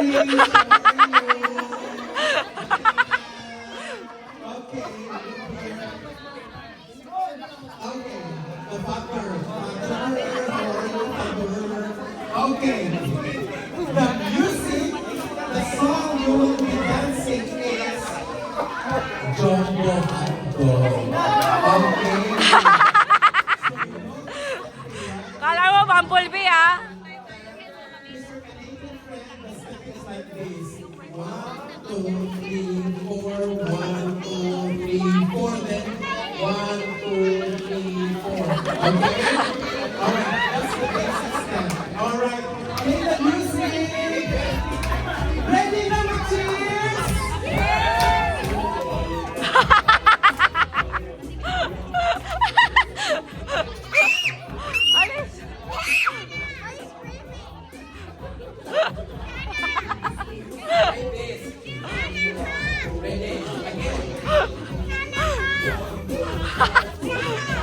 Okay. Okay. The factor. Okay. The music, the song you will be dancing is Jumbo Hotdog. Okay. Kala mo, Bumblebee, ah. Like this. 1, 2, 3, 4. 1, 2, 3, 4. Then 1, 2, 3, 4. Okay? Alright, that's the basic step. Alright, play the music. Ready na mag-cheers? Alis.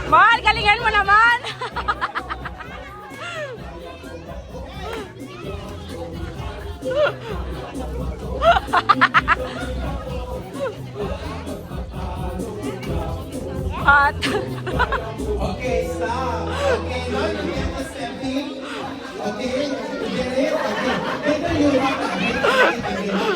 Mahal, galingan mo naman. Hot. Okay, stop. Okay, now you get the stepping. Okay, you get it? Okay. Later you rock again.